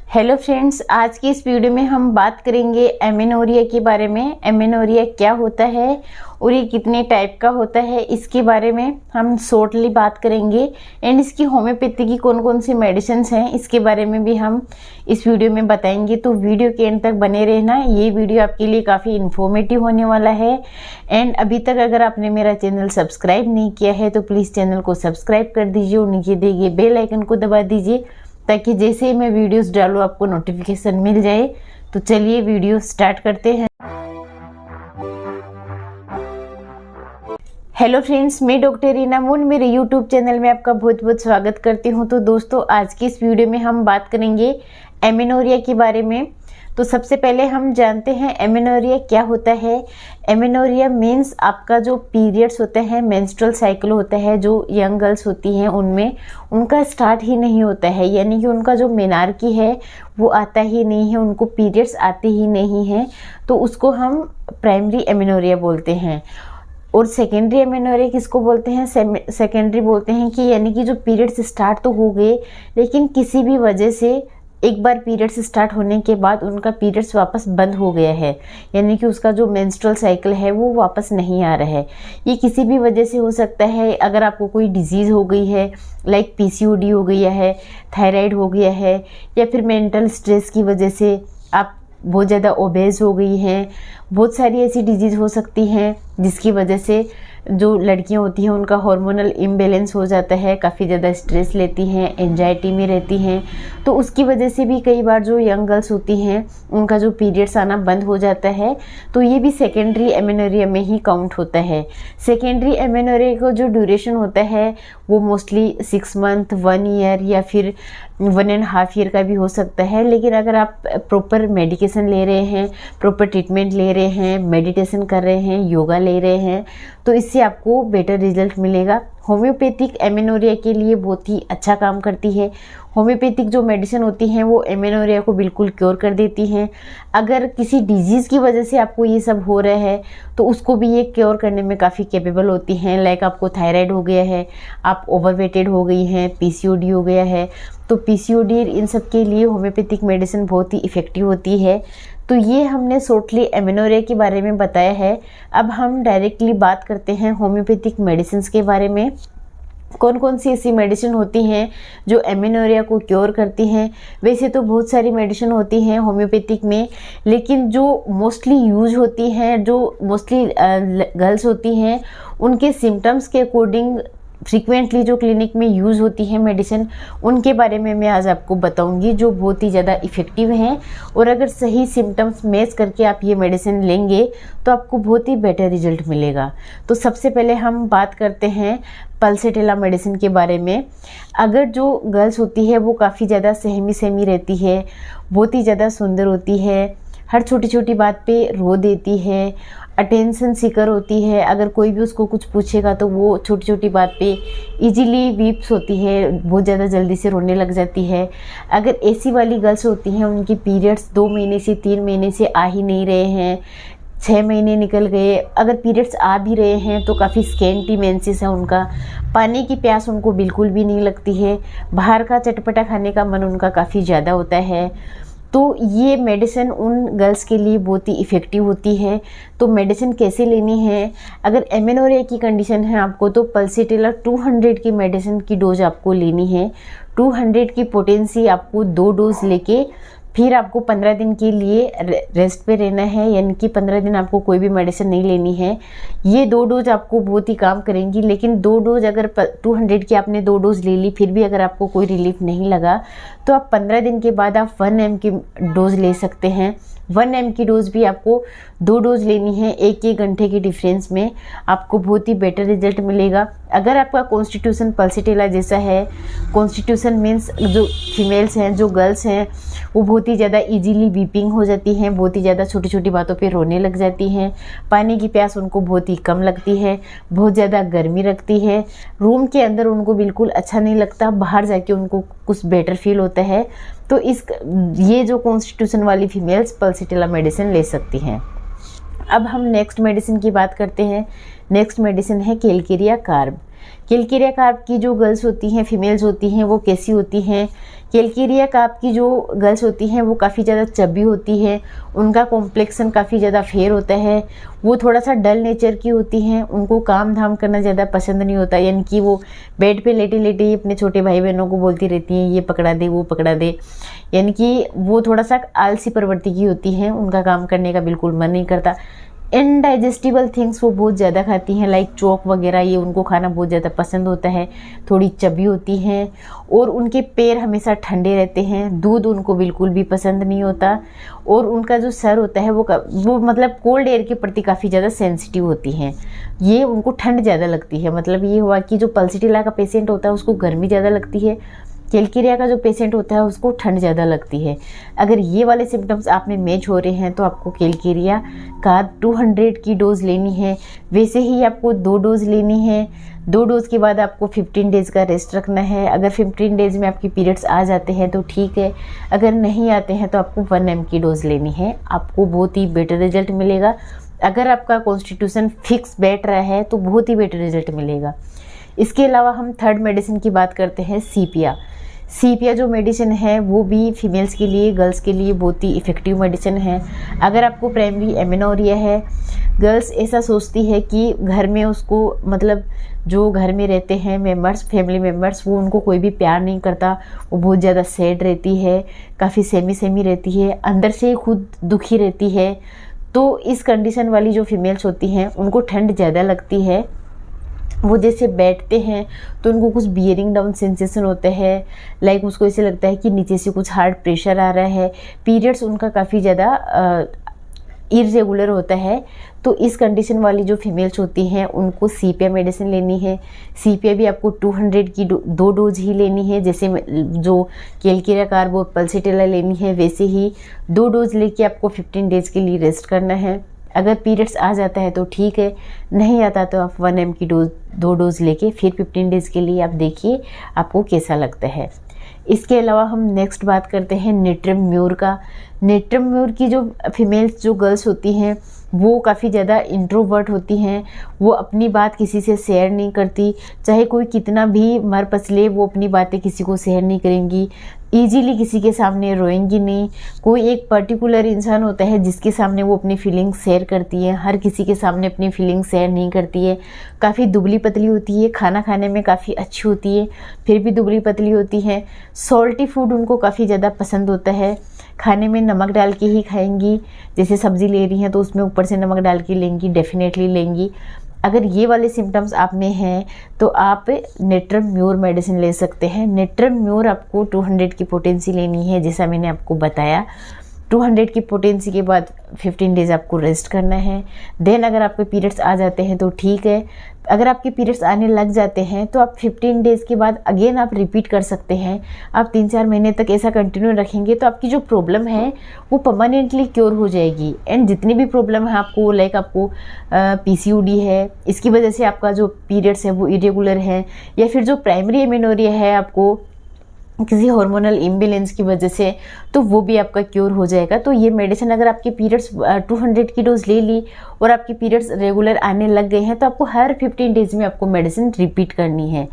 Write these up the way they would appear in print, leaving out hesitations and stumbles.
Hello friends, आज की इस वीडियो में हम बात करेंगे एमेनोरिया के बारे में। एमेनोरिया क्या होता है और ये कितने टाइप का होता है, इसके बारे में हम शॉर्टली बात करेंगे। एंड इसकी होम्योपैथी की कौन कौन सी मेडिसिन्स हैं, इसके बारे में भी हम इस वीडियो में बताएंगे। तो वीडियो के एंड तक बने रहना, ये वीडियो आपके लिए काफ़ी इन्फॉर्मेटिव होने वाला है। एंड अभी तक अगर आपने मेरा चैनल सब्सक्राइब नहीं किया है तो प्लीज़ चैनल को सब्सक्राइब कर दीजिए और नीचे दिए गए बेल आइकन को दबा दीजिए ताकि जैसे ही मैं वीडियोस डालूँ आपको नोटिफिकेशन मिल जाए। तो चलिए वीडियो स्टार्ट करते हैं। हेलो फ्रेंड्स, मैं डॉक्टर रीना मून मेरे यूट्यूब चैनल में आपका बहुत बहुत स्वागत करती हूं। तो दोस्तों, आज की इस वीडियो में हम बात करेंगे एमेनोरिया के बारे में। तो सबसे पहले हम जानते हैं एमेनोरिया क्या होता है। एमेनोरिया मीन्स आपका जो पीरियड्स होते हैं, मेंस्ट्रुअल साइकिल होता है, जो यंग गर्ल्स होती हैं उनमें उनका स्टार्ट ही नहीं होता है, यानी कि उनका जो मेनार्की है वो आता ही नहीं है, उनको पीरियड्स आते ही नहीं हैं। तो उसको हम प्राइमरी एमेनोरिया बोलते हैं। और सेकेंडरी एमेनोरिया किसको बोलते हैं? सेकेंडरी बोलते हैं कि यानी कि जो पीरियड्स स्टार्ट तो हो गए लेकिन किसी भी वजह से एक बार पीरियड्स स्टार्ट होने के बाद उनका पीरियड्स वापस बंद हो गया है, यानी कि उसका जो मेंस्ट्रुअल साइकिल है वो वापस नहीं आ रहा है। ये किसी भी वजह से हो सकता है। अगर आपको कोई डिजीज़ हो गई है, लाइक पीसीओडी हो गया है, थायराइड हो गया है, या फिर मेंटल स्ट्रेस की वजह से आप बहुत ज़्यादा ओबेस हो गई हैं। बहुत सारी ऐसी डिजीज़ हो सकती हैं जिसकी वजह से जो लड़कियां होती हैं उनका हार्मोनल इम्बैलेंस हो जाता है, काफ़ी ज़्यादा स्ट्रेस लेती हैं, एंजाइटी में रहती हैं। तो उसकी वजह से भी कई बार जो यंग गर्ल्स होती हैं उनका जो पीरियड्स आना बंद हो जाता है। तो ये भी सेकेंडरी एमेनोरिया में ही काउंट होता है। सेकेंडरी एमेनोरिया का जो ड्यूरेशन होता है वो मोस्टली 6 मंथ, 1 ईयर या फिर 1.5 ईयर का भी हो सकता है। लेकिन अगर आप प्रॉपर मेडिकेशन ले रहे हैं, प्रॉपर ट्रीटमेंट ले रहे हैं, मेडिटेशन कर रहे हैं, योगा ले रहे हैं, तो इससे आपको बेटर रिजल्ट मिलेगा। होम्योपैथिक एमेनोरिया के लिए बहुत ही अच्छा काम करती है। होम्योपैथिक जो मेडिसिन होती हैं वो एमेनोरिया को बिल्कुल क्योर कर देती हैं। अगर किसी डिजीज़ की वजह से आपको ये सब हो रहा है तो उसको भी ये क्योर करने में काफ़ी कैपेबल होती हैं। लाइक आपको थायराइड हो गया है, आप ओवरवेटेड हो गई हैं, पीसीओडी हो गया है, तो पीसीओडी इन सब के लिए होम्योपैथिक मेडिसिन बहुत ही इफ़ेक्टिव होती है। तो ये हमने शॉर्टली एमेनोरिया के बारे में बताया है। अब हम डायरेक्टली बात करते हैं होम्योपैथिक मेडिसिन के बारे में। कौन कौन सी ऐसी मेडिसिन होती हैं जो एमेनोरिया को क्योर करती हैं? वैसे तो बहुत सारी मेडिसिन होती हैं होम्योपैथिक में, लेकिन जो मोस्टली यूज होती हैं, जो मोस्टली गर्ल्स होती हैं, उनके सिम्टम्स के अकॉर्डिंग फ्रीक्वेंटली जो क्लिनिक में यूज़ होती है मेडिसिन, उनके बारे में मैं आज आपको बताऊंगी, जो बहुत ही ज़्यादा इफ़ेक्टिव हैं। और अगर सही सिम्टम्स मैच करके आप ये मेडिसिन लेंगे तो आपको बहुत ही बेटर रिजल्ट मिलेगा। तो सबसे पहले हम बात करते हैं पल्सेटिला मेडिसिन के बारे में। अगर जो गर्ल्स होती है वो काफ़ी ज़्यादा सहमी सहमी रहती है, बहुत ही ज़्यादा सुंदर होती है, हर छोटी छोटी बात पे रो देती है, अटेंशन सीकर होती है, अगर कोई भी उसको कुछ पूछेगा तो वो छोटी छोटी बात पे इजीली वीप्स होती है, बहुत ज़्यादा जल्दी से रोने लग जाती है। अगर ऐसी वाली गर्ल्स होती हैं, उनकी पीरियड्स 2 महीने से 3 महीने से आ ही नहीं रहे हैं, 6 महीने निकल गए, अगर पीरियड्स आ भी रहे हैं तो काफ़ी स्कैंटी मेंसेस है उनका, पानी की प्यास उनको बिल्कुल भी नहीं लगती है, बाहर का चटपटा खाने का मन उनका काफ़ी ज़्यादा होता है, तो ये मेडिसिन उन गर्ल्स के लिए बहुत ही इफ़ेक्टिव होती है। तो मेडिसिन कैसे लेनी है? अगर एमेनोरिया की कंडीशन है आपको तो पल्सेटिला 200 की मेडिसिन की डोज आपको लेनी है। 200 की पोटेंसी आपको 2 डोज लेके फिर आपको 15 दिन के लिए रेस्ट पे रहना है, यानी कि 15 दिन आपको कोई भी मेडिसिन नहीं लेनी है। ये 2 डोज आपको बहुत ही काम करेंगी। लेकिन 2 डोज अगर 200 की आपने 2 डोज ले ली फिर भी अगर आपको कोई रिलीफ नहीं लगा तो आप 15 दिन के बाद आप 1 mg की डोज ले सकते हैं। 1 mg की डोज भी आपको 2 डोज लेनी है, 1-1 घंटे के डिफरेंस में, आपको बहुत ही बेटर रिजल्ट मिलेगा। अगर आपका कॉन्स्टिट्यूशन पल्सेटिला जैसा है, कॉन्स्टिट्यूशन मीन्स जो फीमेल्स हैं, जो गर्ल्स हैं, वो बहुत ही ज़्यादा इजीली वीपिंग हो जाती हैं, बहुत ही ज़्यादा छोटी छोटी बातों पे रोने लग जाती हैं, पानी की प्यास उनको बहुत ही कम लगती है, बहुत ज़्यादा गर्मी लगती है, रूम के अंदर उनको बिल्कुल अच्छा नहीं लगता, बाहर जाके उनको कुछ बेटर फील होता है, तो ये जो कॉन्स्टिट्यूशन वाली फीमेल्स पल्सेटिला मेडिसिन ले सकती हैं। अब हम नेक्स्ट मेडिसिन की बात करते हैं। नेक्स्ट मेडिसिन है केलकेरिया कार्ब। केलकेरिया कार्ब की जो गर्ल्स होती हैं, फीमेल्स होती हैं, वो कैसी होती हैं कैलकेरिया कार्प की जो गर्ल्स होती हैं वो काफ़ी ज़्यादा चब्बी होती है, उनका कॉम्प्लेक्सन काफ़ी ज़्यादा फेयर होता है, वो थोड़ा सा डल नेचर की होती हैं, उनको काम धाम करना ज़्यादा पसंद नहीं होता, यानी कि वो बेड पे लेटे लेटे ही अपने छोटे भाई बहनों को बोलती रहती हैं ये पकड़ा दे वो पकड़ा दे, यानी कि वो थोड़ा सा आलसी प्रवृत्ति की होती हैं, उनका काम करने का बिल्कुल मन नहीं करता। इनडाइजेस्टिबल थिंग्स वो बहुत ज़्यादा खाती हैं, लाइक चौक वगैरह, ये उनको खाना बहुत ज़्यादा पसंद होता है, थोड़ी चबी होती हैं और उनके पैर हमेशा ठंडे रहते हैं, दूध उनको बिल्कुल भी पसंद नहीं होता और उनका जो सर होता है वो मतलब कोल्ड एयर के प्रति काफ़ी ज़्यादा सेंसिटिव होती हैं, ये उनको ठंड ज़्यादा लगती है। मतलब ये हुआ कि जो पल्सिटिला का पेशेंट होता है उसको गर्मी ज़्यादा लगती है, कैलकेरिया का जो पेशेंट होता है उसको ठंड ज़्यादा लगती है। अगर ये वाले सिम्टम्स आप में मैच हो रहे हैं तो आपको कैलकेरिया का 200 की डोज़ लेनी है। वैसे ही आपको 2 डोज़ लेनी है, 2 डोज़ के बाद आपको 15 डेज़ का रेस्ट रखना है। अगर 15 डेज़ में आपकी पीरियड्स आ जाते हैं तो ठीक है, अगर नहीं आते हैं तो आपको 1 mg की डोज़ लेनी है, आपको बहुत ही बेटर रिजल्ट मिलेगा। अगर आपका कॉन्स्टिट्यूशन फिक्स बैठ रहा है तो बहुत ही बेटर रिजल्ट मिलेगा। इसके अलावा हम थर्ड मेडिसिन की बात करते हैं, सीपिया। सीपिया जो मेडिसिन है वो भी फीमेल्स के लिए, गर्ल्स के लिए बहुत ही इफ़ेक्टिव मेडिसिन है। अगर आपको प्राइमरी एमेनोरिया है, गर्ल्स ऐसा सोचती है कि घर में उसको मतलब जो घर में रहते हैं मेंबर्स, फैमिली मेंबर्स, वो उनको कोई भी प्यार नहीं करता, वो बहुत ज़्यादा सैड रहती है, काफ़ी सेमी रहती है, अंदर से खुद दुखी रहती है। तो इस कंडीशन वाली जो फीमेल्स होती हैं उनको ठंड ज़्यादा लगती है, वो जैसे बैठते हैं तो उनको कुछ बियरिंग डाउन सेंसेशन होता है, लाइक उसको ऐसे लगता है कि नीचे से कुछ हार्ड प्रेशर आ रहा है, पीरियड्स उनका काफ़ी ज़्यादा इरेगुलर होता है। तो इस कंडीशन वाली जो फीमेल्स होती हैं उनको सीपिया मेडिसिन लेनी है। सीपिया भी आपको 200 की 2 डोज ही लेनी है, जैसे जो कैलकेरिया कार्प और पल्सिटिला लेनी है वैसे ही 2 डोज लेके आपको 15 डेज़ के लिए रेस्ट करना है। अगर पीरियड्स आ जाता है तो ठीक है, नहीं आता तो आप 1 mg की 2 डोज लेके फिर 15 डेज़ के लिए आप देखिए आपको कैसा लगता है। इसके अलावा हम नेक्स्ट बात करते हैं नेट्रम म्यूर का। नेट्रम म्यूर की जो फीमेल्स जो गर्ल्स होती हैं वो काफ़ी ज़्यादा इंट्रोवर्ट होती हैं, वो अपनी बात किसी से शेयर नहीं करती, चाहे कोई कितना भी मर पसले वो अपनी बातें किसी को शेयर नहीं करेंगी, ईजीली किसी के सामने रोएंगी नहीं। कोई एक पर्टिकुलर इंसान होता है जिसके सामने वो अपनी फीलिंग्स शेयर करती है, हर किसी के सामने अपनी फीलिंग्स शेयर नहीं करती है। काफ़ी दुबली पतली होती है, खाना खाने में काफ़ी अच्छी होती है, फिर भी दुबली पतली होती है। सॉल्टी फूड उनको काफ़ी ज़्यादा पसंद होता है, खाने में नमक डाल के ही खाएंगी, जैसे सब्ज़ी ले रही हैं तो उसमें ऊपर से नमक डाल के लेंगी, डेफिनेटली लेंगी। अगर ये वाले सिम्टम्स आप में हैं तो आप नेट्रम म्यूर मेडिसिन ले सकते हैं। नेट्रम म्यूर आपको 200 की पोटेंसी लेनी है, जैसा मैंने आपको बताया। 200 की पोटेंसी के बाद 15 डेज़ आपको रेस्ट करना है। देन अगर आपके पीरियड्स आ जाते हैं तो ठीक है, अगर आपके पीरियड्स आने लग जाते हैं तो आप 15 डेज़ के बाद अगेन आप रिपीट कर सकते हैं। आप 3-4 महीने तक ऐसा कंटिन्यू रखेंगे तो आपकी जो प्रॉब्लम है वो परमानेंटली क्योर हो जाएगी। एंड जितनी भी प्रॉब्लम है आपको, लाइक आपको PCOD है, इसकी वजह से आपका जो पीरियड्स है वो इरेगुलर है, या फिर जो प्राइमरी एमेनोरिया है आपको किसी हार्मोनल इम्बैलेंस की वजह से, तो वो भी आपका क्योर हो जाएगा। तो ये मेडिसिन अगर आपके पीरियड्स 200 की डोज ले ली और आपके पीरियड्स रेगुलर आने लग गए हैं तो आपको हर 15 डेज़ में आपको मेडिसिन रिपीट करनी है,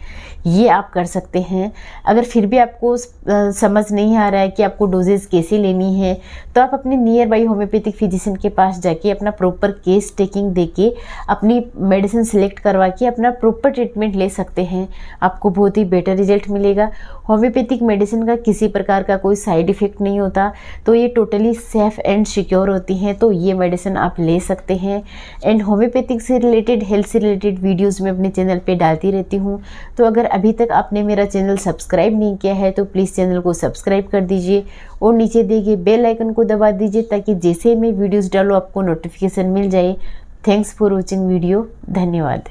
ये आप कर सकते हैं। अगर फिर भी आपको समझ नहीं आ रहा है कि आपको डोजेस कैसे लेनी है तो आप अपने नियर बाई होम्योपैथिक फिजिशियन के पास जाके अपना प्रॉपर केस टेकिंग देके अपनी मेडिसिन सेलेक्ट करवा के अपना प्रॉपर ट्रीटमेंट ले सकते हैं, आपको बहुत ही बेटर रिजल्ट मिलेगा। होम्योपैथिक मेडिसिन का किसी प्रकार का कोई साइड इफ़ेक्ट नहीं होता, तो ये टोटली सेफ एंड सिक्योर होती हैं, तो ये मेडिसिन आप ले सकते हैं। एंड होम्योपैथिक से रिलेटेड, हेल्थ से रिलेटेड वीडियोस मैं अपने चैनल पे डालती रहती हूँ, तो अगर अभी तक आपने मेरा चैनल सब्सक्राइब नहीं किया है तो प्लीज़ चैनल को सब्सक्राइब कर दीजिए और नीचे दिए गए बेल आइकन को दबा दीजिए ताकि जैसे मैं वीडियोज़ डालूँ आपको नोटिफिकेशन मिल जाए। थैंक्स फॉर वॉचिंग वीडियो, धन्यवाद।